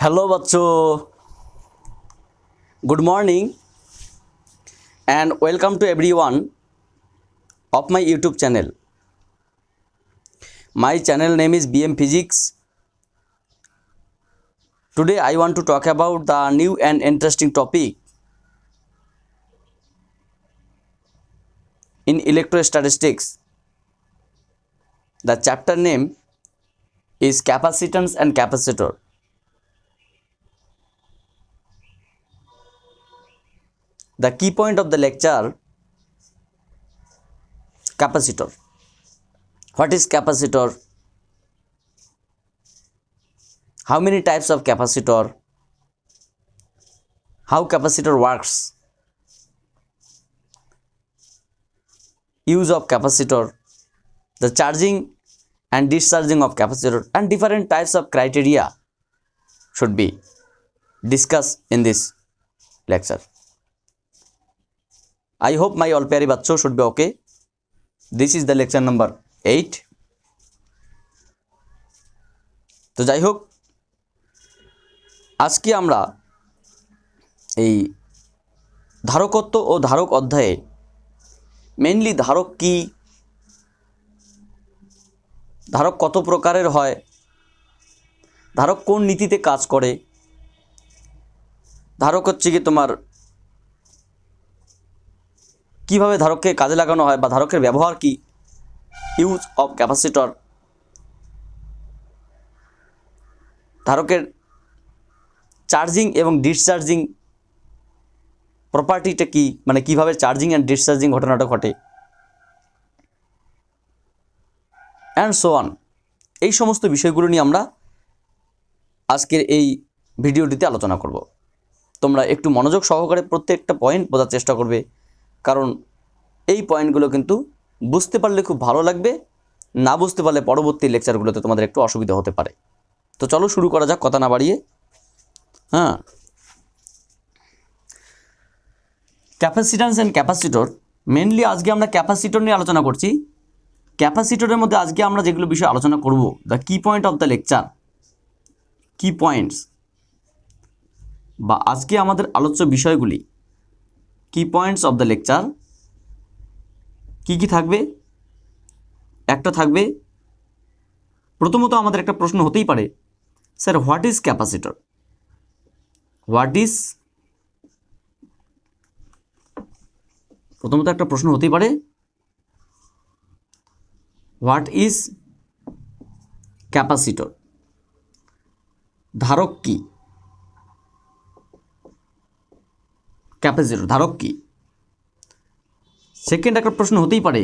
Hello बच्चों, good morning and welcome to everyone of my YouTube channel. My channel name is BM Physics. Today I want to talk about the new and interesting topic in electrostatistics. The chapter name is capacitance and capacitor. The key point of the lecture: capacitor. What is capacitor? How many types of capacitor? How capacitor works? Use of capacitor, the charging and discharging of capacitor, and different types of criteria should be discussed in this lecture. I hope my all प्यारे बच्चों should be okay. This is the lecture number 8. तो যাই হোক, আজকে আমরা এই ধারকত্ব ও ধারক অধ্যায়ে মেইনলি ধারক কি, ধারক কত প্রকারের হয়, ধারক কোন নীতিতে কাজ করে, ধারক হচ্ছে কি তোমার কিভাবে ধারককে কাজে লাগানো হয় বা ধারকের ব্যবহার কি, ইউজ অফ ক্যাপাসিটর, ধারকের চার্জিং এবং ডিসচার্জিং প্রপার্টিটা কি, মানে কিভাবে চার্জিং অ্যান্ড ডিসচার্জিং ঘটনাটা ঘটে, অ্যান্ড সো অন। এই সমস্ত বিষয়গুলো নিয়ে আমরা আজকের এই ভিডিওটিতে আলোচনা করব। তোমরা একটু মনোযোগ সহকারে প্রত্যেকটা পয়েন্ট বোঝার চেষ্টা করবে, কারণ এই পয়েন্টগুলো কিন্তু বুঝতে পারলে খুব ভালো লাগবে, না বুঝতে পারলে পরবর্তী লেকচারগুলোতে তোমাদের একটু অসুবিধা হতে পারে। তো চলো শুরু করা যাক কথা না বাড়িয়ে। হ্যাঁ, ক্যাপাসিট্যান্স অ্যান্ড ক্যাপাসিটর, মেনলি আজকে আমরা ক্যাপাসিটর নিয়ে আলোচনা করছি। ক্যাপাসিটরের মধ্যে আজকে আমরা যেগুলো বিষয়ে আলোচনা করব, দ্য কি পয়েন্ট অফ দ্য লেকচার, কি পয়েন্টস বা আজকে আমাদের আলোচ্য বিষয়গুলি, কি পয়েন্টস অফ দ্য লেকচার কি কি থাকবে। একটা থাকবে, প্রথমত আমাদের একটা প্রশ্ন হতেই পারে, sir what is capacitor, what is, প্রথমত একটা প্রশ্ন হতেই পারে হোয়াট ইজ ক্যাপাসিটর, ধারক কি, ক্যাপাসিটর ধারক কি। সেকেন্ড একটা প্রশ্ন হতেই পারে,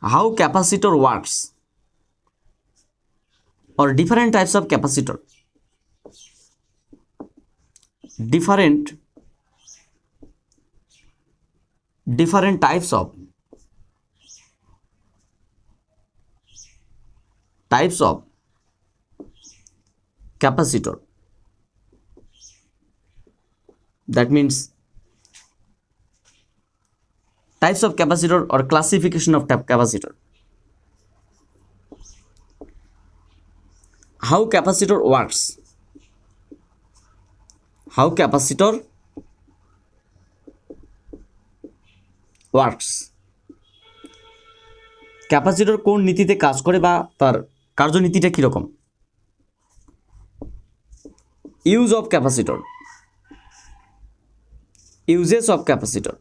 how capacitor works or different types of capacitor, different types of capacitor. That means types of capacitor or classification of capacitor. How capacitor works, how capacitor works, capacitor কোন নীতিতে কাজ করে বা তার কার্যনীতিটা কীরকম। Use of capacitor, uses of capacitor,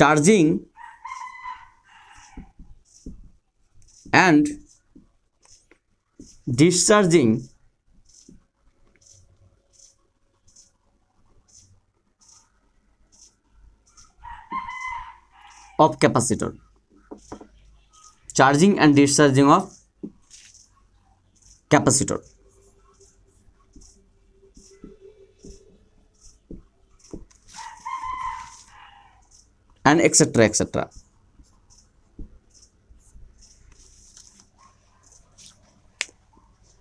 charging and discharging of capacitor, charging and discharging of capacitor. And etc.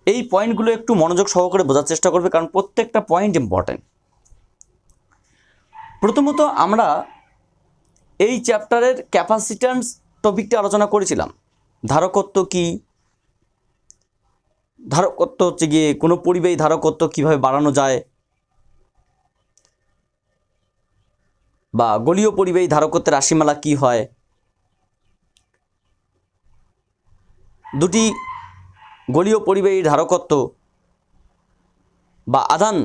এই পয়েন্টগুলো একটু মনোযোগ সহকারে বোঝার চেষ্টা করবে, কারণ প্রত্যেকটা পয়েন্ট ইম্পর্টেন্ট। প্রথমত আমরা এই চ্যাপ্টারের ক্যাপাসিট্যান্স টপিকটা আলোচনা করেছিলাম। ধারকত্ব কি, ধারকত্ব হচ্ছে গিয়ে কোনো পরিবাহী ধারকত্ব কিভাবে বাড়ানো যায়, বা গলীয় পরিবাহী ধারকত্বের রাশিমালা কি হয়, দুটি গলীয় পরিবাহী ধারকত্ব বা আধান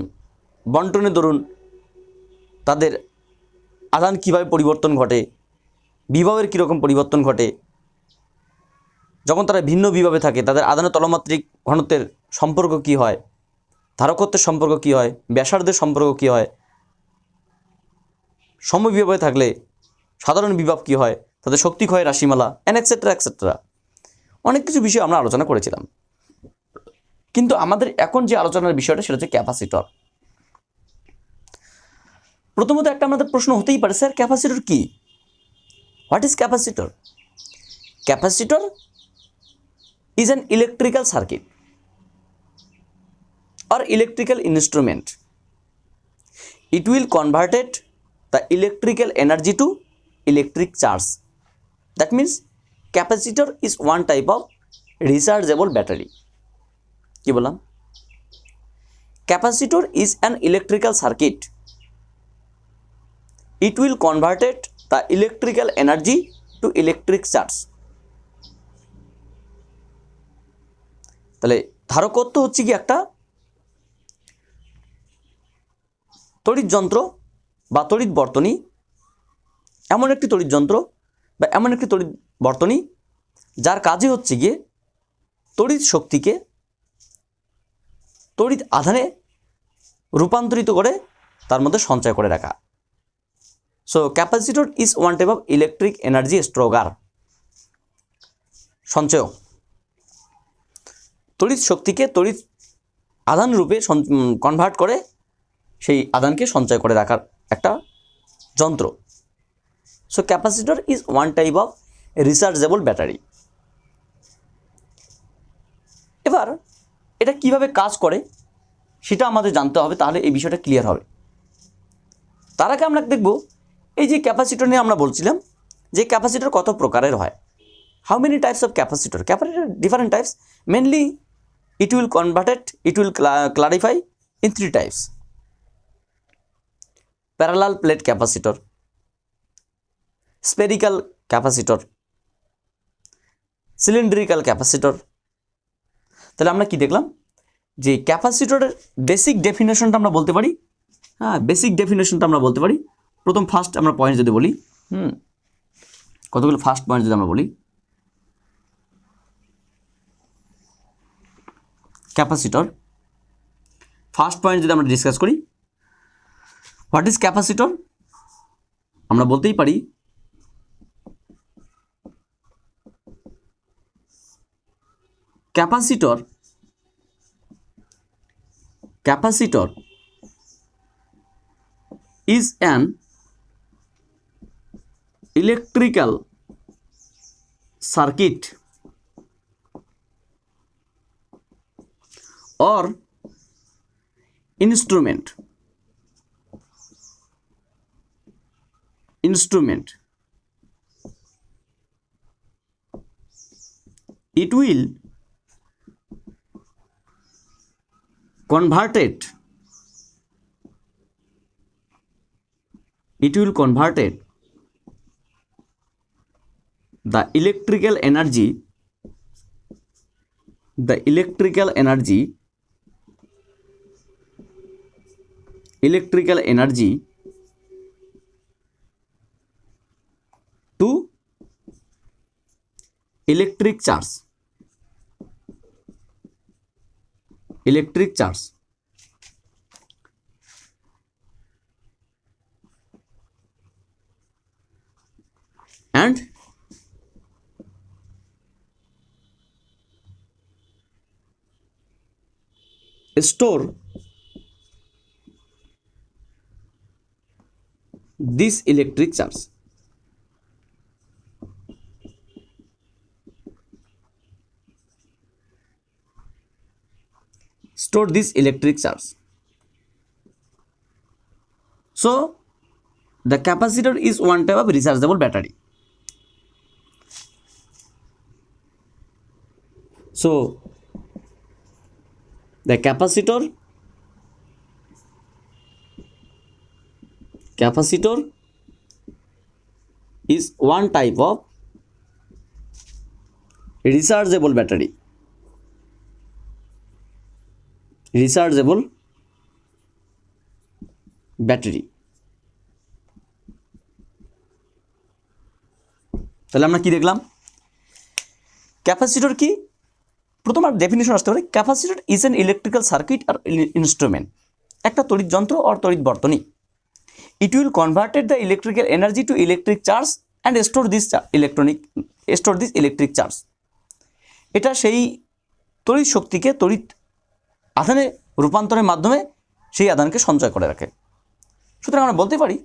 বন্টনের দরুন তাদের আধান কিভাবে পরিবর্তন ঘটে, বিভবের কীরকম পরিবর্তন ঘটে, যখন তারা ভিন্ন বিভবে থাকে তাদের আধানের তলমাত্রিক ঘনত্বের সম্পর্ক কি হয়, ধারকত্বের সম্পর্ক কি হয়, ব্যাসার্ধের সম্পর্ক কি হয়, সমবিভবে থাকলে সাধারণ বিভব কি হয়, তাদের শক্তি ক্ষয়ের রাশিমালা এক্সেট্রা এক্সেট্রা, অনেক কিছু বিষয় আমরা আলোচনা করেছিলাম। কিন্তু আমাদের এখন যে আলোচনার বিষয়টা সেটা হচ্ছে ক্যাপাসিটর। প্রথমত একটা আমাদের প্রশ্ন হতেই পারে, স্যার ক্যাপাসিটর কি? What is capacitor? Capacitor is an electrical circuit or electrical instrument. It will convert the electrical energy to electric charge. That means capacitor is one type of rechargeable battery. কি বললাম? Capacitor is an electrical circuit. It will convert the electrical energy to electric charge. তাহলে ধারকত্ব হচ্ছে কি একটা তড়িৎ যন্ত্র বা তড়িৎ বর্তনী, এমন একটি তড়িৎ যন্ত্র বা এমন একটি তড়িৎ বর্তনী যার কাজই হচ্ছে গিয়ে তড়িৎ শক্তিকে তড়িৎ আধানে রূপান্তরিত করে তার মধ্যে সঞ্চয় করে রাখা। So capacitor is one type of electric energy storer, সঞ্চয়ক, তড়িৎ শক্তিকে তড়িৎ আধান রূপে কনভার্ট করে সেই আধানকে সঞ্চয় করে রাখার একটা যন্ত্র। So capacitor is one type of rechargeable battery. এবার এটা কিভাবে কাজ করে সেটা আমাদের জানতে হবে, তাহলে এই বিষয়টা ক্লিয়ার হবে। তার আগে আমরা দেখব এই যে ক্যাপাসিটর নিয়ে আমরা বলছিলাম যে ক্যাপাসিটর কত প্রকারের হয়। How many types of capacitor? Capacitor different types, mainly it will convert it, it will clarify in three types: parallel plate capacitor, spherical capacitor, cylindrical capacitor। তাহলে আমরা কি দেখলাম যে ক্যাপাসিটরের বেসিক ডেফিনেশনটা আমরা বলতে পারি। হ্যাঁ, বেসিক ডেফিনেশনটা আমরা বলতে পারি। প্রথম ফার্স্ট আমরা পয়েন্ট যদি বলি, কতগুলো ফার্স্ট পয়েন্ট যদি আমরা বলি, ক্যাপাসিটর ফার্স্ট পয়েন্ট যদি আমরা ডিসকাস করি, হোয়াট ইজ ক্যাপাসিটর? আমরা বলতেই পারি capacitor is an electrical circuit or instrument it will convert the electrical energy to electric charge. And store this electric charge. So the capacitor is one type of rechargeable battery. So the capacitor is one type of rechargeable battery, তাহলে আমরা কি দেখলাম? Capacitor কি? প্রথম আর definition আসতে পারে, capacitor is an electrical circuit আর instrument, একটা তড়িৎ যন্ত্র আর তড়িৎ বর্তনী। It will converted the electrical energy to electric charge and store this electric charge. এটা সেই তড়িৎ শক্তিকে তড়িৎ আধানে রূপান্তরের মাধ্যমে সেই আধানকে সঞ্চয় করে রাখে। সুতরাং আমরা বলতে পারি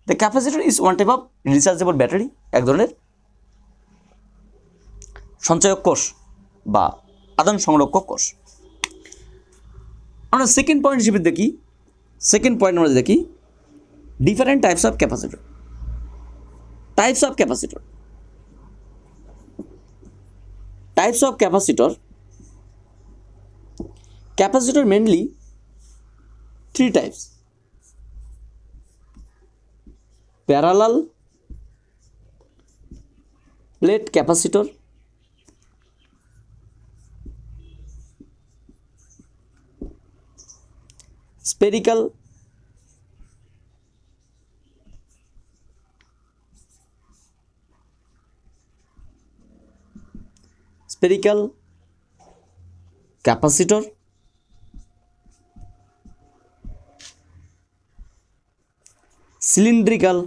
the capacitor is one type of rechargeable battery, এক ধরনের সঞ্চয়ক কোষ বা আদান সংরক্ষক কোষ। আমরা সেকেন্ড পয়েন্ট হিসেবে দেখি, আমরা দেখি different types of capacitor. Capacitor mainly three types: parallel plate capacitor, spherical capacitor, cylindrical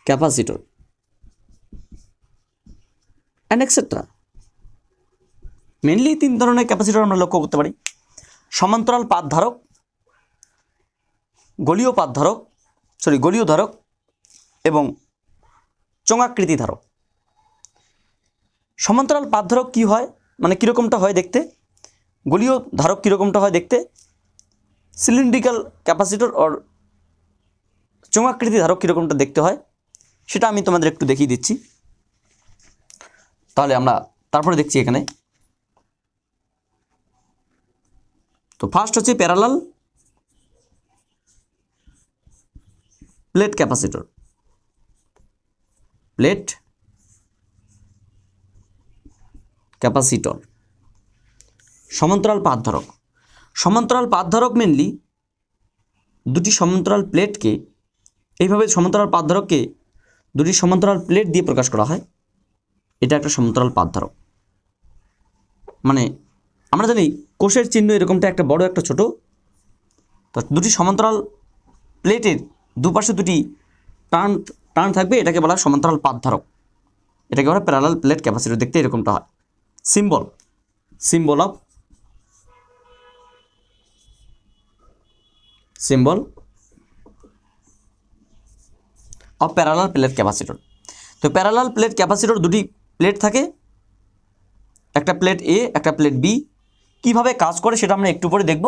capacitor, and etc. Mainly তিন ধরনের ক্যাপাসিটর আমরা লক্ষ্য করতে পারি: সমান্তরাল পাত ধারক, গলীয় ধারক এবং চোঙাকৃতি ধারক। সমান্তরাল পাত ধারক কী হয়, মানে কীরকমটা হয় দেখতে, গলীয় ধারক কীরকমটা হয় দেখতে, সিলিন্ড্রিক্যাল ক্যাপাসিটর আর চোঙাকৃতি ধারক কীরকমটা দেখতে হয় সেটা আমি তোমাদের একটু দেখিয়ে দিচ্ছি। তাহলে আমরা তারপরে দেখছি এখানে। তো ফার্স্ট হচ্ছে প্যারালাল প্লেট ক্যাপাসিটর, সমান্তরাল পাত ধারক মেনলি দুটি সমান্তরাল প্লেটকে, এইভাবে সমান্তরাল পাত ধারককে দুটি সমান্তরাল প্লেট দিয়ে প্রকাশ করা হয়। এটা একটা সমান্তরাল পাত ধারক। মানে আমরা জানি কোষের চিহ্ন এরকমটা, একটা বড় একটা ছোট, তো দুটি সমান্তরাল প্লেটের দুপাশে দুটি টার্ন থাকবে, এটাকে বলা হয় সমান্তরাল পাত ধারক। এটাকে বলা হয় প্যারালাল প্লেট ক্যাপাসিটর। দেখতে এরকমটা হয়। Symbol of parallel plate capacitor. তো প্যারালাল প্লেট ক্যাপাসিটর দুটি প্লেট থাকে, একটা প্লেট এ, একটা প্লেট বি। কীভাবে কাজ করে সেটা আমরা একটু পরে দেখব।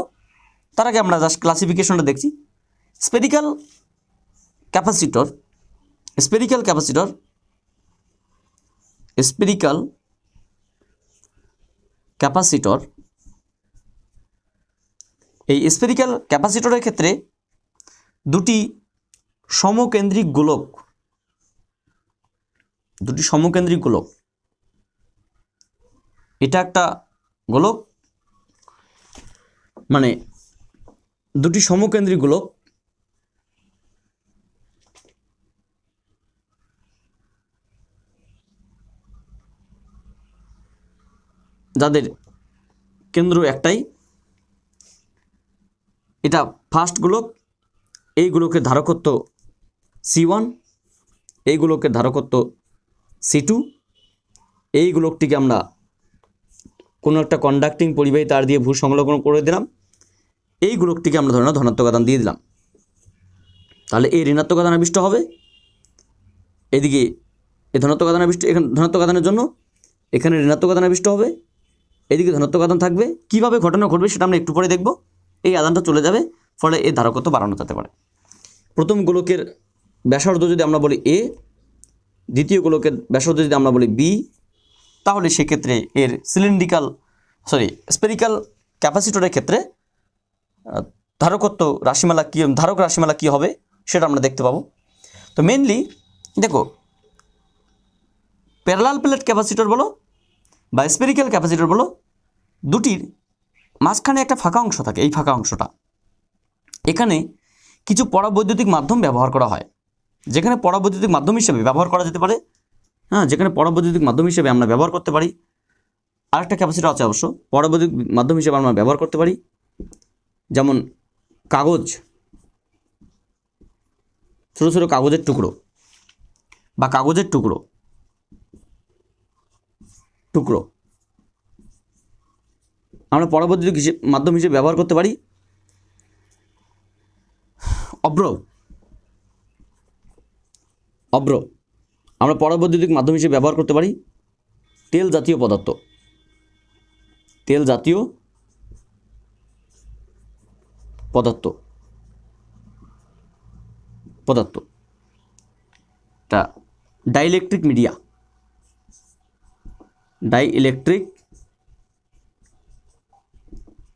তার আগে আমরা জাস্ট ক্লাসিফিকেশনটা দেখছি। স্পেরিক্যাল ক্যাপাসিটর এই স্পেরিক্যাল ক্যাপাসিটরের ক্ষেত্রে দুটি সমকেন্দ্রিক গোলক, এটা একটা গোলক, মানে দুটি সমকেন্দ্রিক গোলক যাদের কেন্দ্র একটাই। এটা ফার্স্ট গোলক, এই গোলকের ধারকত্ব C1, এই গোলকের ধারকত্ব C2। এই গোলকটিকে আমরা কোনো একটা কন্ডাক্টিং পরিবাহী তার দিয়ে সংলগ্ন করে দিলাম। এই গোলকটিকে আমরা ধরে নাও ধনাত্মক আধান দিয়ে দিলাম। তাহলে এই ঋণাত্মক আধান আবিষ্ট হবে, এদিকে এই ধনাত্মক আধান আবিষ্ট, এখানে ধনাত্মক আধানের জন্য এখানে ঋণাত্মক আধান আবিষ্ট হবে, এদিকে ধনাত্মক আধান থাকবে। কীভাবে ঘটনা ঘটবে সেটা আমরা একটু পরে দেখব। এই আধানটা চলে যাবে, ফলে এর ধারকত্ব বাড়ানো যেতে পারে। প্রথম গোলকের ব্যাসার্ধ যদি আমরা বলি এ, দ্বিতীয় গোলকের ব্যাসার্ধ যদি আমরা বলি বি, তাহলে সেক্ষেত্রে এর স্পেরিক্যাল ক্যাপাসিটরের ক্ষেত্রে ধারক রাশিমালা কী হবে সেটা আমরা দেখতে পাবো। তো মেনলি দেখো, প্যারালাল প্লেট ক্যাপাসিটর বলো বা স্পেরিক্যাল ক্যাপাসিটর বলো, দুটির মাঝখানে একটা ফাঁকা অংশ থাকে। এই ফাঁকা অংশটা, এখানে কিছু পরাবৈদ্যুতিক মাধ্যম ব্যবহার করা হয়, যেখানে পরাবৈদ্যুতিক মাধ্যম হিসেবে ব্যবহার করা যেতে পারে। যেখানে পরাবৈদ্যুতিক মাধ্যম হিসেবে আমরা ব্যবহার করতে পারি, আরেকটা ক্যাপাসিটর আছে অবশ্য, পরাবৈদ্যুতিক মাধ্যম হিসেবে আমরা ব্যবহার করতে পারি, যেমন কাগজ, ছোটো ছোটো কাগজের টুকরো বা কাগজের টুকরো আমরা পরাবৈদ্যুতিক মাধ্যম হিসেবে ব্যবহার করতে পারি। অভ্র আমরা পরাবৈদ্যুতিক মাধ্যম হিসেবে ব্যবহার করতে পারি তেল জাতীয় পদার্থ টা ডাইইলেকট্রিক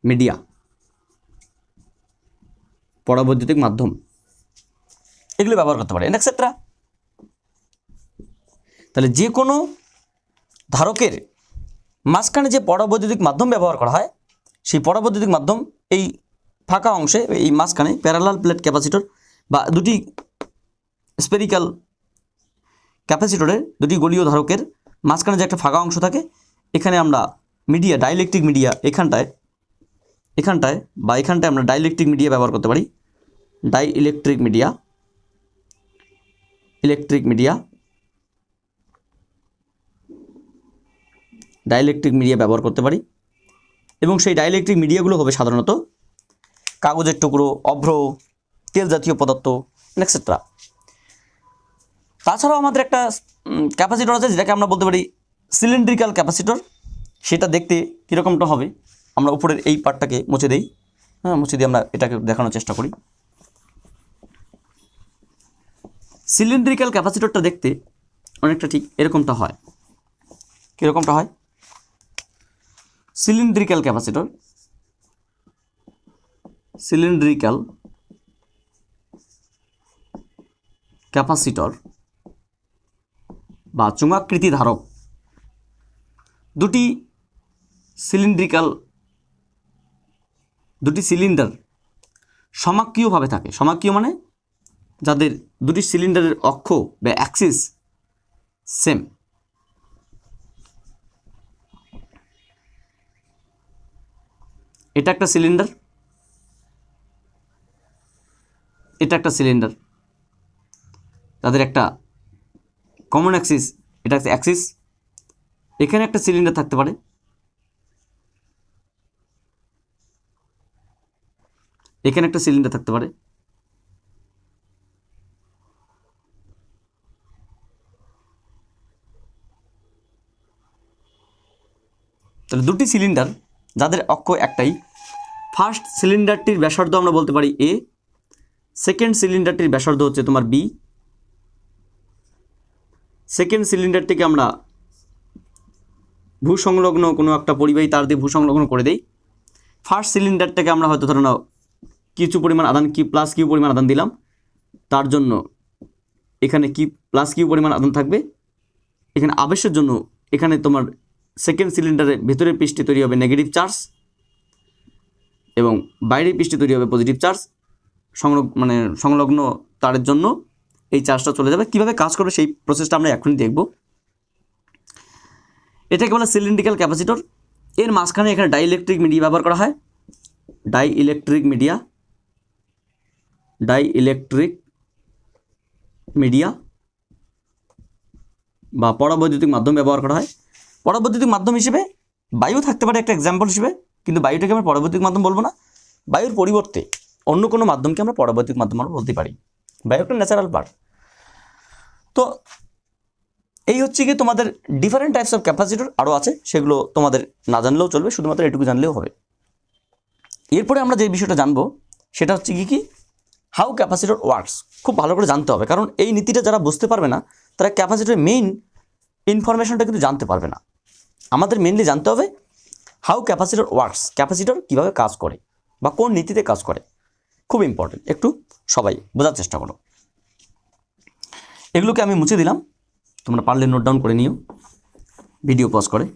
মিডিয়া, পরাবৈদ্যুতিক মাধ্যম, এগুলো ব্যবহার করতে পারে, এটসেট্রা। তাহলে যে কোনো ধারকের মাঝখানে যে পরাবৈদ্যুতিক মাধ্যম ব্যবহার করা হয়, সেই পরাবৈদ্যুতিক মাধ্যম এই ফাঁকা অংশে, এই মাঝখানে প্যারালাল প্লেট ক্যাপাসিটর বা দুটি স্পেরিক্যাল ক্যাপাসিটরের দুটি গলীয় ধারকের মাঝখানে যে একটা ফাঁকা অংশ থাকে, এখানে আমরা ডাইইলেকট্রিক মিডিয়া, এখানটায় আমরা ডাইইলেকট্রিক মিডিয়া ব্যবহার করতে পারি। ডাইইলেকট্রিক মিডিয়া ব্যবহার করতে পারি, এবং সেই ডাইইলেকট্রিক মিডিয়াগুলো হবে সাধারণত কাগজের টুকরো, অভ্র, তেল জাতীয় পদার্থ, এটসেট্রা। তাছাড়াও আমাদের একটা ক্যাপাসিটর আছে, যেটাকে আমরা বলতে পারি সিলিন্ড্রিক্যাল ক্যাপাসিটর। সেটা দেখতে কীরকমটা হবে, আমরা উপরের এই পার্টটাকে মুছে দিই, মুছে দিয়ে আমরা এটাকে দেখানোর চেষ্টা করি। সিলিন্ড্রিক্যাল ক্যাপাসিটরটা দেখতে অনেকটা ঠিক এরকমটা হয়। কীরকমটা হয়? সিলিন্ড্রিক্যাল ক্যাপাসিটর বা চুঙাকৃতি ধারক, দুটি সিলিন্ডার সমাক্ষীয়ভাবে থাকে। সমাক্ষীয় মানে যাদের দুটি সিলিন্ডারের অক্ষ বা অ্যাক্সিস সেম। এটা একটা সিলিন্ডার, তাদের একটা কমন অ্যাক্সিস, এটা একটা অ্যাক্সিস। এখানে একটা সিলিন্ডার থাকতে পারে, এখানে একটা সিলিন্ডার থাকতে পারে, তাহলে দুটি সিলিন্ডার যাদের অক্ষ একটাই। ফার্স্ট সিলিন্ডারটির ব্যাসার্ধ আমরা বলতে পারি এ, সেকেন্ড সিলিন্ডারটির ব্যাসার্ধ হচ্ছে তোমার বি। সেকেন্ড সিলিন্ডারটিকে আমরা ভূসংলগ্ন কোনো একটা পরিবাহী তার দিয়ে ভূসংলগ্ন করে দেই। ফার্স্ট সিলিন্ডারটাকে আমরা হয়তো ধরে নাও কিছু পরিমাণ আধান প্লাস কিউ পরিমাণ আধান দিলাম, তার জন্য এখানে প্লাস কিউ পরিমাণ আধান থাকবে। এখানে আবেশের জন্য এখানে তোমার সেকেন্ড সিলিন্ডারের ভেতরের পৃষ্ঠে তৈরি হবে নেগেটিভ চার্জ এবং বাইরের পৃষ্ঠে তৈরি হবে পজিটিভ চার্জ। সংলগ্ন তারের জন্য এই চার্জটা চলে যাবে। কিভাবে কাজ করবে সেই প্রসেসটা আমরা এখনই দেখব। এটাকে বলে সিলিন্ড্রিক্যাল ক্যাপাসিটর। এর মাঝখানে এখানে ডাইইলেকট্রিক মিডিয়া ব্যবহার করা হয়। ডাইইলেকট্রিক মিডিয়া বা পরাবৈদ্যুতিক মাধ্যম ব্যবহার করা হয়। পরাবৈদ্যুতিক মাধ্যম হিসেবে বায়ু থাকতে পারে একটা এক্সাম্পল হিসেবে, কিন্তু বায়ুটাকে আমরা পরাবৈদ্যুতিক মাধ্যম বলবো না। বায়ুর পরিবর্তে অন্য কোনো মাধ্যমকে আমরা পরাবৈদ্যুতিক মাধ্যম আমরা বলতে পারি। বায়ু একটা ন্যাচারাল পার্ট। তো এই হচ্ছে কি তোমাদের ডিফারেন্ট টাইপস অফ ক্যাপাসিটর আরও আছে, সেগুলো তোমাদের না জানলেও চলবে, শুধুমাত্র এটুকু জানলেও হবে। এরপরে আমরা যে বিষয়টা জানবো সেটা হচ্ছে কি হাউ ক্যাপাসিটর ওয়ার্কস। খুব ভালো করে জানতে হবে, কারণ এই নীতিটা যারা বুঝতে পারবে না তারা ক্যাপাসিটরের মেইন ইনফরমেশনটা কিন্তু জানতে পারবে না। আমাদের মেইনলি জানতে হবে হাউ ক্যাপাসিটর ওয়ার্কস, ক্যাপাসিটর কীভাবে কাজ করে বা কোন নীতিতে কাজ করে, খুব ইম্পর্টেন্ট। একটু সবাই বোঝার চেষ্টা করো। এগুলোকে আমি মুছে দিলাম, তোমরা পারলে নোট ডাউন করে নিও ভিডিও পজ করে।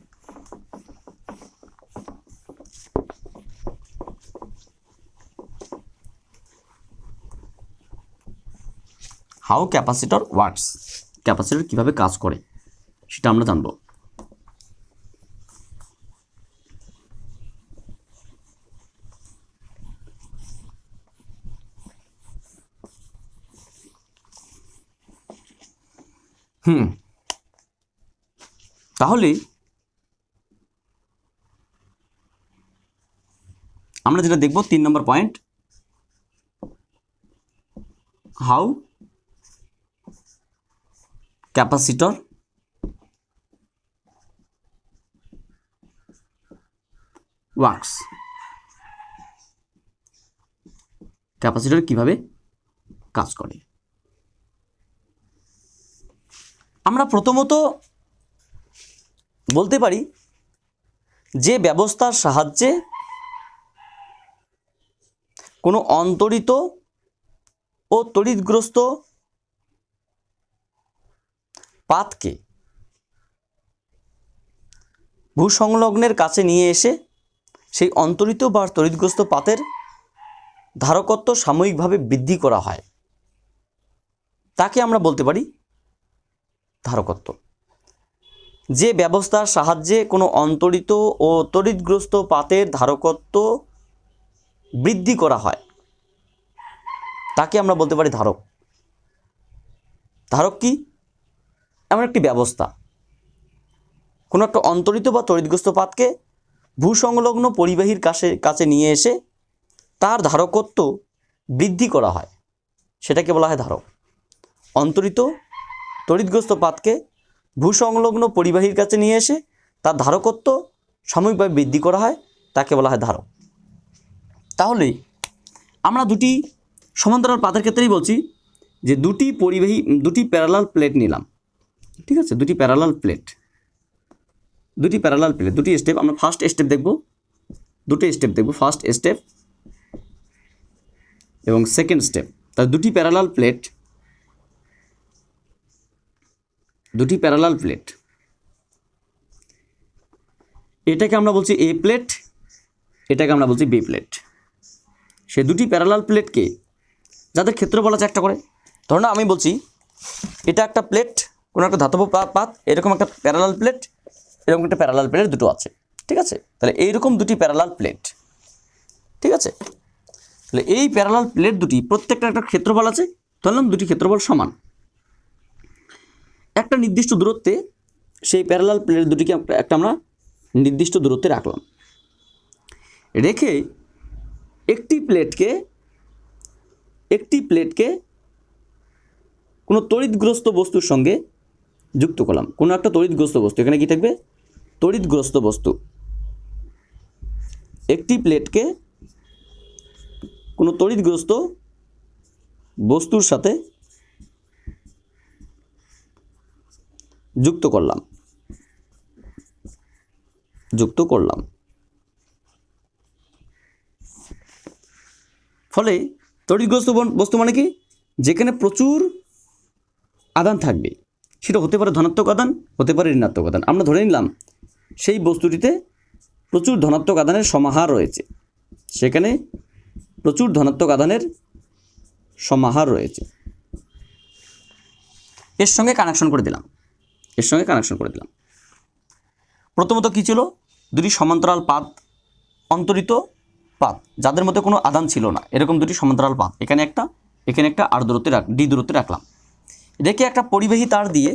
হাউ ক্যাপাসিটর ওয়ার্কস, ক্যাপাসিটর কীভাবে কাজ করে সেটা আমরা জানবো। তাহলে আমরা যেটা দেখব 3 number point, how capacitor works, capacitor কিভাবে কাজ করে। আমরা প্রথমত বলতে পারি যে ব্যবস্থার সাহায্যে কোনো অন্তরিত ও তড়িৎগ্রস্ত পাতকে ভূসংলগ্নের কাছে নিয়ে এসে সেই অন্তরিত বা তড়িৎগ্রস্ত পাতের ধারকত্ব সাময়িকভাবে বৃদ্ধি করা হয়, তাকে আমরা বলতে পারি ধারকত্ব। যে ব্যবস্থার সাহায্যে কোনো অন্তরিত ও তড়িৎগ্রস্ত পাতের ধারকত্ব বৃদ্ধি করা হয় তাকে আমরা বলতে পারি ধারক। ধারক কি? এমন একটি ব্যবস্থা কোনো একটা অন্তরিত বা তড়িৎগ্রস্ত পাতকে ভূসংলগ্ন পরিবাহীর কাছে নিয়ে এসে তার ধারকত্ব বৃদ্ধি করা হয়, সেটাকে বলা হয় ধারক। অন্তরিত তড়িৎগ্রস্ত পাতকে ভূসংলগ্ন পরিবাহীর কাছে নিয়ে এসে তার ধারকত্ব সাময়িকভাবে বৃদ্ধি করা হয়, তাকে বলা হয় ধারক। তাহলে আমরা দুটি সমান্তরাল পাতের ক্ষেত্রেই বলছি যে দুটি প্যারালাল প্লেট নিলাম, ঠিক আছে, দুটি প্যারালাল প্লেট, দুটি স্টেপ। আমরা ফার্স্ট স্টেপ দেখব, দুটো স্টেপ দেখব, ফার্স্ট স্টেপ এবং সেকেন্ড স্টেপ। তার দুটি প্যারালাল প্লেট, এটাকে আমরা বলছি এ প্লেট, এটাকে আমরা বলছি বি প্লেট। সে দুটি প্যারালাল প্লেটকে যাদের ক্ষেত্রফল আছে একটা করে, ধরুন আমি বলছি এটা একটা প্লেট, কোনো একটা ধাতব পাত, এরকম একটা প্যারালাল প্লেট, এরকম একটা প্যারালাল প্লেট দুটো আছে, ঠিক আছে। তাহলে এইরকম দুটি প্যারালাল প্লেট, ঠিক আছে। তাহলে এই প্যারালাল প্লেট দুটি প্রত্যেকটা একটা ক্ষেত্রফল আছে, ধরলাম দুটি ক্ষেত্রফল সমান। একটা নির্দিষ্ট দূরত্বে সেই প্যারালাল প্লেট দুটিকে একটা আমরা নির্দিষ্ট দূরত্বে রাখলাম, রেখে একটি প্লেটকে কোনো তড়িৎগ্রস্ত বস্তুর সঙ্গে যুক্ত করলাম। কোনো একটা তড়িৎগ্রস্ত বস্তু, এখানে কি থাকবে? তড়িৎগ্রস্ত বস্তু। একটি প্লেটকে কোনো তড়িৎগ্রস্ত বস্তুর সাথে যুক্ত করলাম। ফলে তড়িৎগ্রস্ত বস্তু মানে কি? যেখানে প্রচুর আধান থাকবে, সেটা হতে পারে ধনাত্মক আধান, হতে পারে ঋণাত্মক আধান। আমরা ধরে নিলাম সেই বস্তুটিতে প্রচুর ধনাত্মক আধানের সমাহার রয়েছে, সেখানে প্রচুর ধনাত্মক আধানের সমাহার রয়েছে। এর সঙ্গে কানেকশন করে দিলাম। প্রথমত কি ছিল? দুটি সমান্তরাল পাত, অন্তরিত পাত, যাদের মধ্যে কোনো আধান ছিল না, এরকম দুটি সমান্তরাল পাত, এখানে একটা আর ডি দূরত্বে রাখলাম। রেখে একটা পরিবাহী তার দিয়ে,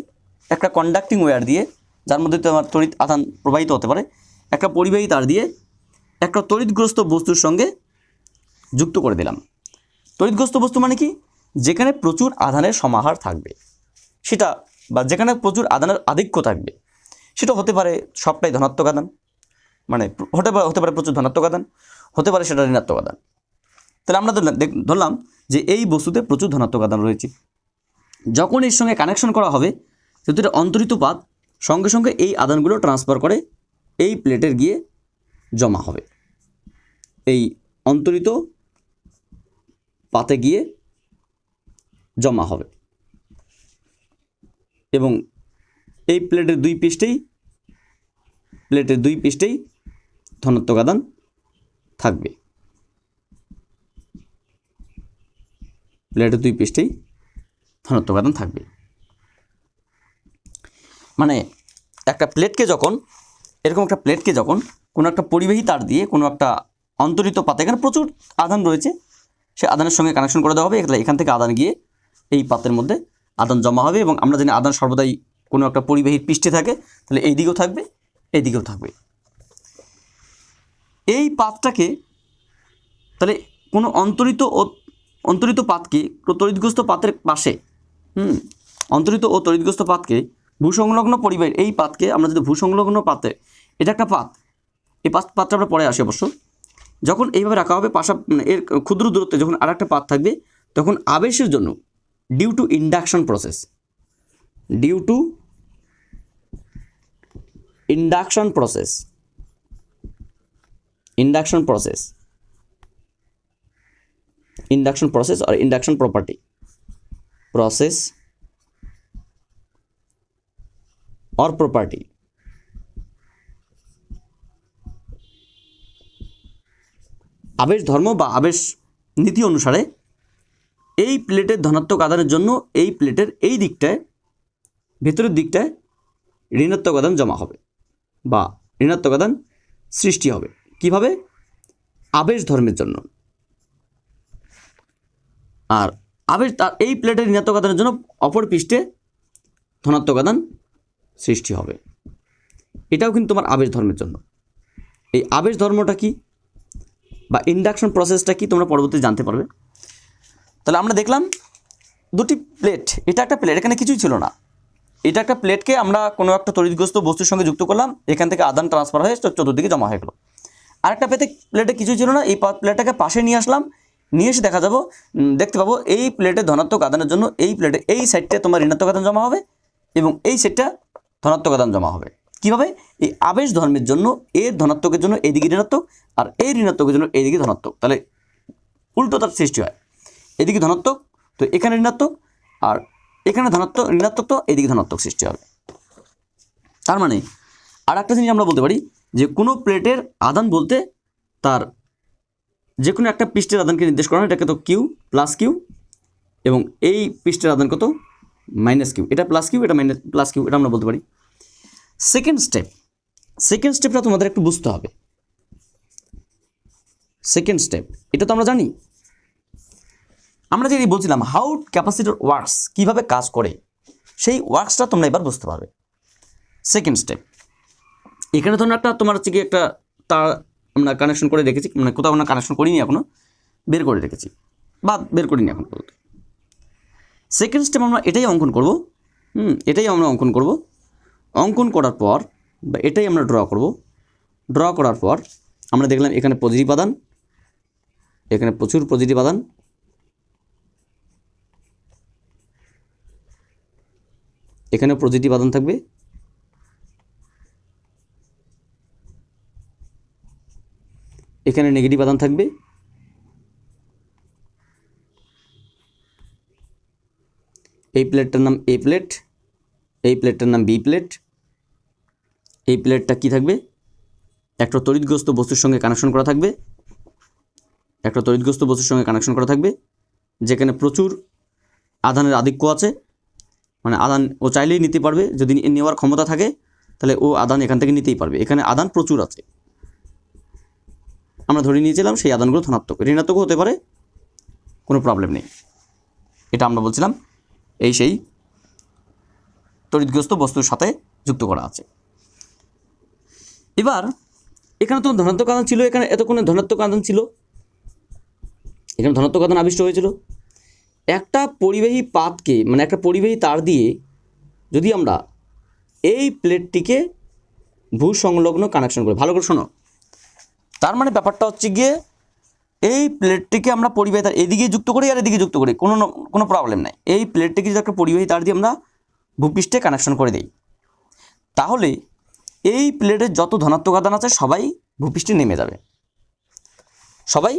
একটা কন্ডাক্টিং ওয়্যার দিয়ে, যার মধ্যে তো আমার তড়িৎ আধান প্রবাহিত হতে পারে, একটা পরিবাহী তার দিয়ে একটা তড়িৎগ্রস্ত বস্তুর সঙ্গে যুক্ত করে দিলাম। তড়িৎগ্রস্ত বস্তু মানে কি? যেখানে প্রচুর আধানের সমাহার থাকবে, সেটা বা যেখানে প্রচুর আধানের আধিক্য থাকবে, সেটা হতে পারে সবটাই ধনাত্মক আধান, মানে হতে পারে প্রচুর ধনাত্মক আধান, হতে পারে সেটা ঋণাত্মক আধান। তাহলে আমরা ধরলাম যে এই বস্তুতে প্রচুর ধনাত্মক আধান রয়েছে। যখন এর সঙ্গে কানেকশন করা হবে, যেহেতু এটা অন্তরিত পাত, সঙ্গে সঙ্গে এই আধানগুলো ট্রান্সফার করে এই প্লেটের গিয়ে জমা হবে, এই অন্তরিত পাতে গিয়ে জমা হবে এবং এই প্লেটের দুই পৃষ্ঠেই ধনাত্মক আধান থাকবে। প্লেটের দুই পৃষ্ঠেই ধনাত্মক আধান থাকবে। মানে একটা প্লেটকে যখন কোনো একটা পরিবাহী তার দিয়ে কোনো একটা অন্তরিত পাতে, এখানে প্রচুর আধান রয়েছে, সে আধানের সঙ্গে কানেকশন করে দেওয়া হবে। এখান থেকে আধান গিয়ে এই পাতের মধ্যে আধান জমা হবে এবং আমরা জানি আধান সর্বদাই কোনো একটা পরিবাহীর পৃষ্ঠে থাকে, তাহলে এই দিকেও থাকবে, এই দিকেও থাকবে। এই পাতটাকে তাহলে কোনো অন্তরিত পাতকে তড়িৎগ্রস্ত পাতের পাশে অন্তরিত ও তড়িৎগ্রস্ত পাতকে ভূসংলগ্ন পরিবাহীর এই পাতকে আমরা যদি ভূসংলগ্ন পাতে, এটা একটা পাত, এই পাতটা আমরা পরে আসি অবশ্য, যখন এইভাবে রাখা হবে এর ক্ষুদ্র দূরত্বে যখন আর একটা পাত থাকবে, তখন আবেশের জন্য due to induction process or induction property আবেশ ধর্ম বা আবেশ নীতি অনুসারে এই প্লেটের ধনাত্মক আধানের জন্য এই প্লেটের এই দিকটায়, ভেতরের দিকটায় ঋণাত্মক আধান জমা হবে বা ঋণাত্মক আধান সৃষ্টি হবে। কিভাবে? আবেশ ধর্মের জন্য। আর এই প্লেটের ঋণাত্মক আধানের জন্য অপর পৃষ্ঠে ধনাত্মক আধান সৃষ্টি হবে। এটাও কিন্তু তোমার আবেশ ধর্মের জন্য। এই আবেশ ধর্মটা কি বা ইন্ডাকশন প্রসেসটা কি তোমরা পরবর্তীতে জানতে পারবে। তাহলে আমরা দেখলাম দুটি প্লেট, এটা একটা প্লেট, এখানে কিছুই ছিল না, এটা একটা প্লেটকে আমরা কোনো একটা তড়িৎগ্রস্ত বস্তুর সঙ্গে যুক্ত করলাম, এখান থেকে আধান ট্রান্সফার হয়ে চতুর্দিকে জমা হয়ে গেল। আরেকটা প্লেটে কিছুই ছিল না, এই প্লেটটাকে পাশে নিয়ে আসলাম, নিয়ে এসে দেখতে পাবো এই প্লেটে ধনাত্মক আধানের জন্য এই প্লেটে এই সাইডটা তোমার ঋণাত্মক আধান জমা হবে এবং এই সাইডটা ধনাত্মক আধান জমা হবে। কীভাবে? এই আবেশ ধর্মের জন্য এর ধনাত্মকের জন্য এইদিকে ঋণাত্মক আর এই ঋণাত্মকের জন্য এইদিকে ধনাত্মক, তাহলে উল্টো তার সৃষ্টি হয়। এদিকে ধনাত্মক তো এখানে ঋণাত্মক, আর এখানে ঋণাত্মক তো এইদিকে ধনাত্মক সৃষ্টি হবে। তার মানে আর একটা জিনিস আমরা বলতে পারি যে কোনো প্লেটের আধান বলতে তার যে কোনো একটা পৃষ্ঠের আধানকে নির্দেশ করা হয়, এটাকে তো কিউ প্লাস কিউ, এবং এই পৃষ্ঠের আধান কত মাইনাস কিউ, এটা প্লাস কিউ, এটা মাইনাস প্লাস কিউ, এটা আমরা বলতে পারি। সেকেন্ড স্টেপটা তোমাদের একটু বুঝতে হবে। সেকেন্ড স্টেপ এটা তো আমরা জানি, আমরা যে বলছিলাম হাউ ক্যাপাসিটর ওয়ার্কস, কীভাবে কাজ করে, সেই ওয়ার্কসটা তোমরা এবার বুঝতে পারবে। সেকেন্ড স্টেপ, এখানে ধরুন তোমার হচ্ছে কি একটা তার আমরা কানেকশন করে রেখেছি, মানে কোথাও আমরা কানেকশন করিনি এখনও, বের করে রেখেছি বা বের করিনি এখন পর্যন্ত। সেকেন্ড স্টেপ আমরা এটাই অঙ্কন করব, অঙ্কন করার পর বা এটাই আমরা ড্র করার পর আমরা দেখলাম এখানে পজিটিভ আধান, এখানে প্রচুর পজিটিভ আধান, এখানে পজিটিভ আধান থাকবে, এখানে নেগেটিভ আধান থাকবে, এই প্লেটটার নাম এ প্লেট, এই প্লেটটার নাম বি প্লেট। এই প্লেটটা কি থাকবে? একটা তড়িৎগ্রস্ত বস্তুর সঙ্গে কানেকশন করা থাকবে, যেখানে প্রচুর আধানের আধিক্য আছে, মানে আধান ও চাইলেই নিতে পারবে, যদি নেওয়ার ক্ষমতা থাকে তাহলে ও আধান এখান থেকে নিতেই পারবে। এখানে আধান প্রচুর আছে, আমরা ধরে নিয়েছিলাম সেই আধানগুলো ধনাত্মক, ঋণাত্মক হতে পারে, কোনো প্রবলেম নেই। এটা আমরা বলছিলাম সেই তড়িৎগ্রস্ত বস্তুর সাথে যুক্ত করা আছে। এবার এখানে তো ধনাত্মক আধান ছিল, এখানে এতক্ষণে ধনাত্মক আধান ছিল, এখানে ধনাত্মক আধান আবিষ্ট হয়েছিল। একটা পরিবাহী পাতকে, মানে একটা পরিবাহী তার দিয়ে যদি আমরা এই প্লেটটিকে ভূসংলগ্ন কানেকশন করি, ভালো করে শোনো, তার মানে ব্যাপারটা হচ্ছে গিয়ে এই প্লেটটিকে আমরা পরিবাহী তার এদিকে যুক্ত করি আর এদিকে যুক্ত করি, কোনো প্রবলেম নাই। এই প্লেটটিকে যদি একটা পরিবাহী তার দিয়ে আমরা ভূপৃষ্ঠে কানেকশন করে দিই, তাহলে এই প্লেটের যত ধনাত্মক আধান আছে সবাই ভূপৃষ্ঠে নেমে যাবে, সবাই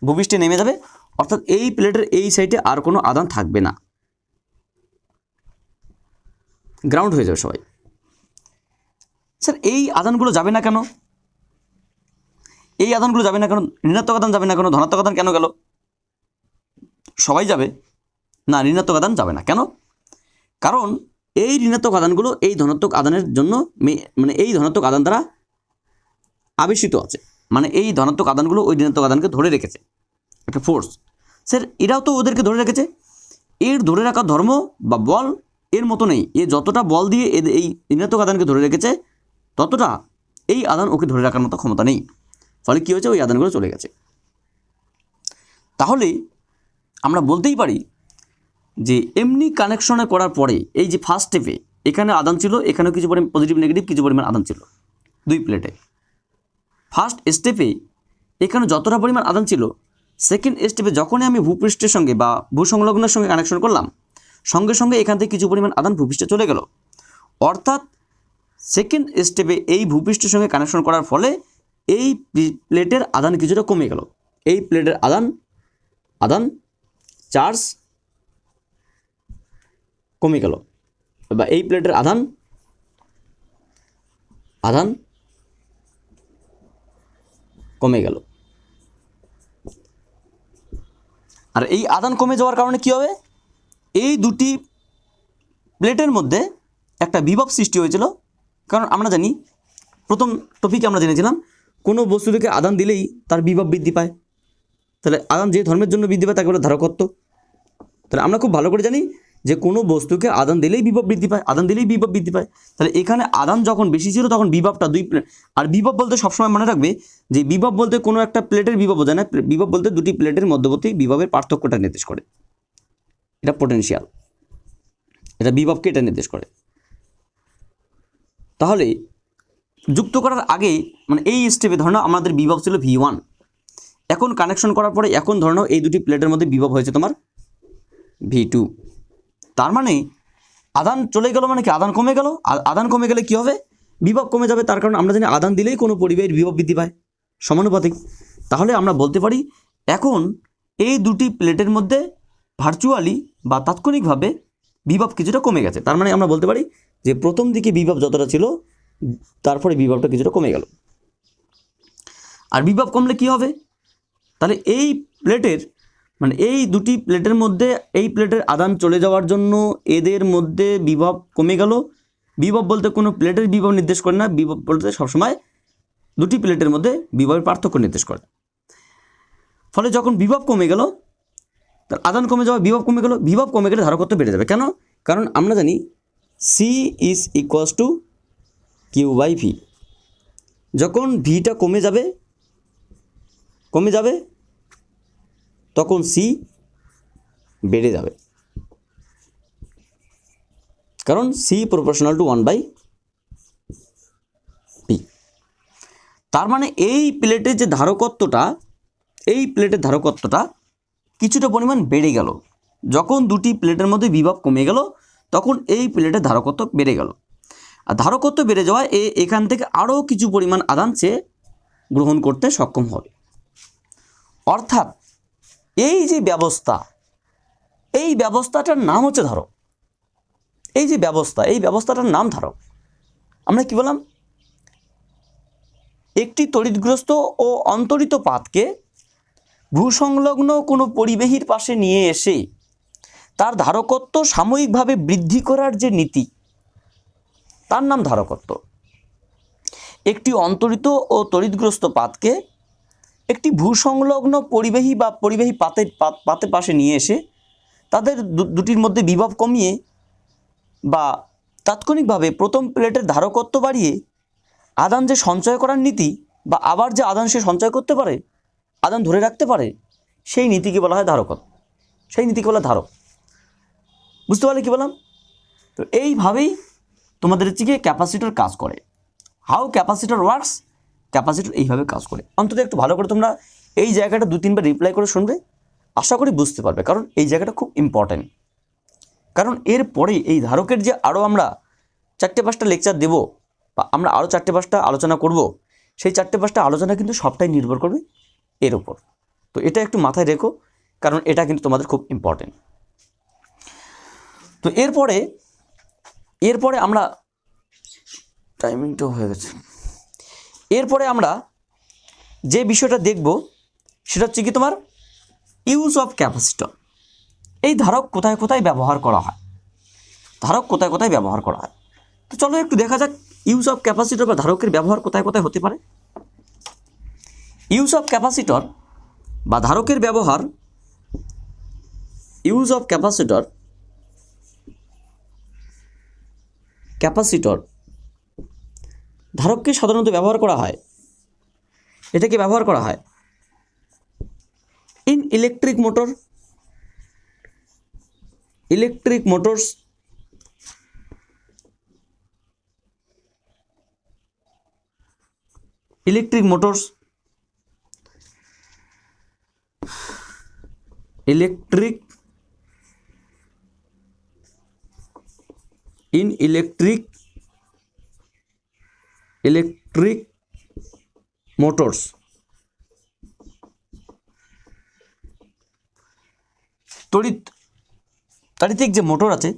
ভূপৃষ্ঠে নেমে যাবে। অর্থাৎ এই প্লেটের এই সাইডে আর কোনো আধান থাকবে না, গ্রাউন্ড হয়ে যাবে সবাই। স্যার এই আধানগুলো যাবে না কেন? এই আধানগুলো যাবে না কেন? ঋণাত্মক আধান যাবে না কেন? ধনাত্মক আধান কেন গেল? সবাই যাবে না, ঋণাত্মক আধান যাবে না কেন? কারণ এই ঋণাত্মক আধানগুলো এই ধনাত্মক আধানের জন্য মানে এই ধনাত্মক আধান দ্বারা আবেশিত আছে, মানে এই ধনাত্মক আধানগুলো ওই ঋণাত্মক আধানকে ধরে রেখেছে একটা ফোর্স। স্যার এরাও তো ওদেরকে ধরে রেখেছে, এর ধরে রাখার ধর্ম বা বল এর মতো নেই। এ যতটা বল দিয়ে এই ঋণাত্মক আধানকে ধরে রেখেছে, ততটা এই আধান ওকে ধরে রাখার মতো ক্ষমতা নেই। ফলে কী হয়েছে, ওই আধানগুলো চলে গেছে। তাহলে আমরা বলতেই পারি যে এমনি কানেকশনে করার পরে এই যে ফার্স্ট স্টেপে এখানে আধান ছিল, এখানেও কিছু পরিমাণ পজিটিভ নেগেটিভ কিছু পরিমাণ আধান ছিল দুই প্লেটে। ফার্স্ট স্টেপে এখানে যতটা পরিমাণ আধান ছিল, সেকেন্ড স্টেপে যখনই আমি ভূপৃষ্ঠের সঙ্গে বা ভূসংলগ্নের সঙ্গে কানেকশন করলাম, সঙ্গে সঙ্গে এখান থেকে কিছু পরিমাণ আধান ভূপৃষ্ঠে চলে গেল। অর্থাৎ সেকেন্ড স্টেপে এই ভূপৃষ্ঠের সঙ্গে কানেকশন করার ফলে এই প্লেটের আধান কিছুটা কমে গেল। এই প্লেটের আধান চার্জ কমে গেল, বা এই প্লেটের আধান কমে গেল। আর এই আধান কমে যাওয়ার কারণে কী হবে, এই দুটি প্লেটের মধ্যে একটা বিভব সৃষ্টি হয়েছিল। কারণ আমরা জানি, প্রথম টপিকে আমরা জেনেছিলাম কোনো বস্তু থেকে আধান দিলেই তার বিভব বৃদ্ধি পায়। তাহলে আধান যে ধর্মের জন্য বৃদ্ধি পায় তাকে বলে ধারকত্ব। তাহলে আমরা খুব ভালো করে জানি যে কোনো বস্তুকে আধান দিলেই বিভব বৃদ্ধি পায়, আধান দিলেই বিভব বৃদ্ধি পায়। তাহলে এখানে আধান যখন বেশি ছিল তখন বিভবটা আর বিভব বলতে সবসময় মনে রাখবে যে বিভব বলতে কোনো একটা প্লেটের বিভব বোঝায় না, বিভব বলতে দুটি প্লেটের মধ্যবর্তী বিভবের পার্থক্যটা নির্দেশ করে। এটা পোটেনশিয়াল, এটা বিভবকে এটা নির্দেশ করে। তাহলে যুক্ত করার আগে মানে এই স্টেপে ধরে নাও আমাদের বিভব ছিল V1, এখন কানেকশন করার পরে এখন ধরে নাও এই দুটি প্লেটের মধ্যে বিভব হয়েছে তোমার V2। তার মানে আধান চলে গেল মানে কি, আধান কমে গেল। আধান কমে গেলে কি হবে, বিভব কমে যাবে। তার কারণ আমরা জানি আধান দিলেই কোনো পরিবাহীর বিভব বৃদ্ধি পায়, সমানুপাতিক। তাহলে আমরা বলতে পারি এখন এই দুটি প্লেটের মধ্যে ভার্চুয়ালি বা তাৎক্ষণিকভাবে বিভব কিছুটা কমে গেছে। তার মানে আমরা বলতে পারি যে প্রথম দিকে বিভব যতটা ছিল তারপরে বিভবটা কিছুটা কমে গেল। আর বিভব কমলে কি হবে, তাহলে এই প্লেটের মানে এই দুটি প্লেটের মধ্যে এই প্লেটের আধান চলে যাওয়ার জন্য এদের মধ্যে বিভব কমে গেল। বিভব বলতে কোনো প্লেটের বিভব নির্দেশ করে না, বিভব বলতে সবসময় দুটি প্লেটের মধ্যে বিভবের পার্থক্য নির্দেশ করে। ফলে যখন বিভব কমে গেল, তার আধান কমে যাওয়া, বিভব কমে গেল। বিভব কমে গেলে ধারকত্ব বেড়ে যাবে। কেন? কারণ আমরা জানি C is equals to Q/V। যখন ভিটা কমে যাবে তখন C বেড়ে যাবে, কারণ C প্রপোর্শনাল টু 1/P। তার মানে এই প্লেটের যে ধারকত্বটা, এই প্লেটের ধারকত্বটা কিছুটা পরিমাণ বেড়ে গেল। যখন দুটি প্লেটের মধ্যে বিভব কমে গেল তখন এই প্লেটের ধারকত্ব বেড়ে গেল। আর ধারকত্ব বেড়ে যাওয়ায় এখান থেকে আরও কিছু পরিমাণ আধান সে গ্রহণ করতে সক্ষম হবে। অর্থাৎ এই যে ব্যবস্থা, এই ব্যবস্থাটার নাম হচ্ছে ধারক। এই যে ব্যবস্থা, এই ব্যবস্থাটার নাম ধারক। আমরা কি বললাম, একটি তড়িৎগ্রস্ত ও অন্তরিত পাতকে ভূসংলগ্ন কোনো পরিবাহীর পাশে নিয়ে এসে তার ধারকত্ব সাময়িকভাবে বৃদ্ধি করার যে নীতি, তার নাম ধারকত্ব। একটি অন্তরিত ও তড়িৎগ্রস্ত পাতকে একটি ভূসংলগ্ন পরিবাহী বা পরিবাহী পাতের পাশে নিয়ে এসে তাদের দুটির মধ্যে বিভব কমিয়ে বা তাৎক্ষণিকভাবে প্রথম প্লেটের ধারকত্ব বাড়িয়ে আধান যে সঞ্চয় করার নীতি বা আবার যে আধান সে সঞ্চয় করতে পারে, আধান ধরে রাখতে পারে, সেই নীতিকে বলা হয় ধারকত্ব, সেই নীতিকে বলা ধারক। বুঝতে পারলে কি বললাম? তো এইভাবেই তোমাদের হচ্ছে গিয়ে ক্যাপাসিটর কাজ করে। হাউ ক্যাপাসিটর ওয়ার্কস, ক্যাপাসিটর এইভাবে কাজ করে। অন্তত একটু ভালো করে তোমরা এই জায়গাটা 2-3বার রিপ্লাই করে শুনবে, আশা করি বুঝতে পারবে, কারণ এই জায়গাটা খুব ইম্পর্ট্যান্ট। কারণ এরপরে এই ধারকের যে আরও আমরা 4-5টা লেকচার দেবো বা আমরা আরও 4-5টা আলোচনা করব, সেই 4-5টা আলোচনা কিন্তু সবটাই নির্ভর করবে এর উপর। তো এটা একটু মাথায় রেখো, কারণ এটা কিন্তু তোমাদের খুব ইম্পর্টেন্ট। তো এরপরে আমরা টাইমিংটাও হয়ে গেছে। এরপরে আমরা যে বিষয়টা দেখব সেটা হচ্ছে কি তোমার ইউজ অফ ক্যাপাসিটর। এই ধারক কোথায় কোথায় ব্যবহার করা হয়, তো চলো একটু দেখা যাক ইউজ অফ ক্যাপাসিটর বা ধারকের ব্যবহার কোথায় কোথায় হতে পারে। ইউজ অফ ক্যাপাসিটর বা ধারকের ব্যবহার, ইউজ অফ ক্যাপাসিটর ধারককে সাধারণত ব্যবহার করা হয়, এটাকে ব্যবহার করা হয় in electric motors, electric motors. তাড়িতিক যে মোটর আছে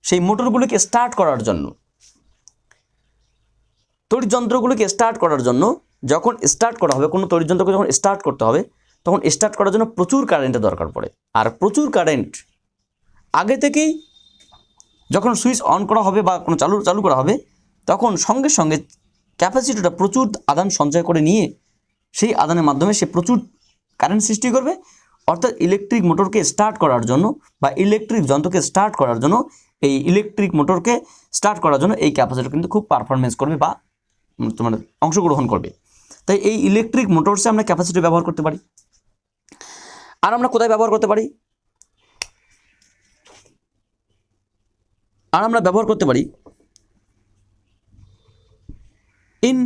সেই মোটরগুলোকে স্টার্ট করার জন্য, তড়িৎ যন্ত্রগুলোকে স্টার্ট করার জন্য যখন স্টার্ট করা হবে, কোনো তড়িৎ যন্ত্রকে যখন স্টার্ট করতে হবে তখন স্টার্ট করার জন্য প্রচুর কারেন্টের দরকার পড়ে। আর প্রচুর কারেন্ট আগে থেকেই যখন সুইচ অন করা হবে বা কোনো চালু করা হবে, তখন সঙ্গে সঙ্গে ক্যাপাসিটরটা প্রচুর আদান সঞ্চয় করে নিয়ে সেই আদানের মাধ্যমে সে প্রচুর কারেন্ট সৃষ্টি করবে। অর্থাৎ ইলেকট্রিক মোটরকে স্টার্ট করার জন্য বা ইলেকট্রিক যন্ত্রকে স্টার্ট করার জন্য, এই ইলেকট্রিক মোটরকে স্টার্ট করার জন্য এই ক্যাপাসিটর কিন্তু খুব পারফরমেন্স করবে বা তোমার অংশগ্রহণ করবে। তাই এই ইলেকট্রিক মোটরসে আমরা ক্যাপাসিটর ব্যবহার করতে পারি। আর আমরা কোথায় ব্যবহার করতে পারি? in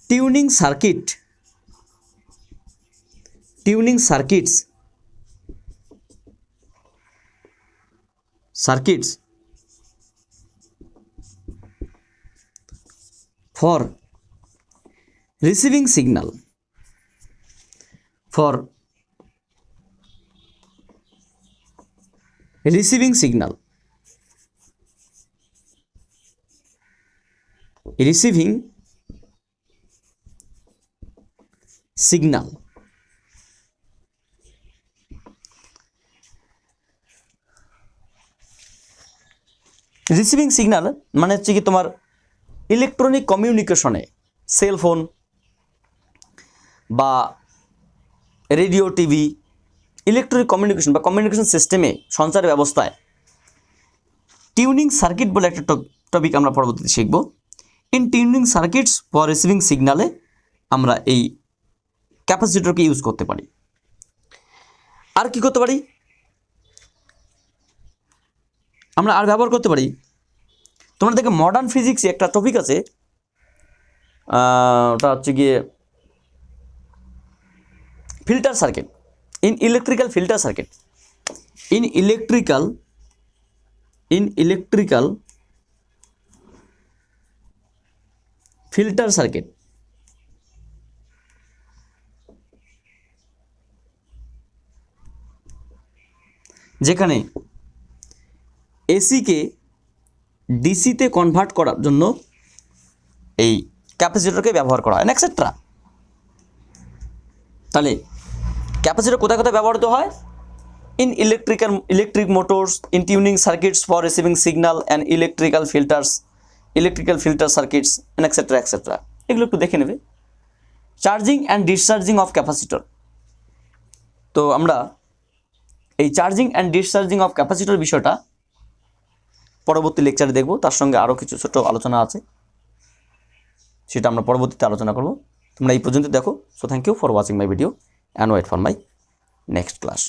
tuning circuits for receiving signal, receiving signal receiving signal মানে হচ্ছে কি তোমার ইলেকট্রনিক কমিউনিকেশনে, সেলফোন বা রেডিও, টিভি, ইলেকট্রনিক কমিউনিকেশন বা কমিউনিকেশন সিস্টেমে, সঞ্চার ব্যবস্থায় টিউনিং সার্কিট বলে একটা টপিক আমরা পরবর্তীতে শিখব। In tuning circuits for receiving সিগনালে আমরা এই ক্যাপাসিটরকে ইউজ করতে পারি। আর কি করতে পারি? আমরা আর ব্যবহার করতে পারি, তোমরা দেখে মডার্ন ফিজিক্সে একটা টপিক আছে, ওটা হচ্ছে গিয়ে filter circuit, in electrical filter circuit, in electrical filter circuit. যেখানে এসিকে ডিসিতে কনভার্ট করার জন্য এই ক্যাপাসিটরকে ব্যবহার করা হয়, এক্সেট্রা। তাহলে ক্যাপাসিটর কোথায় কোথায় ব্যবহৃত হয়? In electric motors, in tuning circuits for receiving signal and electrical filter circuits etcetera. এগুলো একটু দেখে নেবে। Charging and discharging of capacitor. তো আমরা এই charging and discharging of capacitor বিষয়টা পরবর্তী লেকচারে দেখব। তার সঙ্গে আরও কিছু ছোট আলোচনা আছে, সেটা আমরা পরবর্তীতে আলোচনা করব। তোমরা এই পর্যন্ত দেখো। So thank you for watching my video and wait for my next class.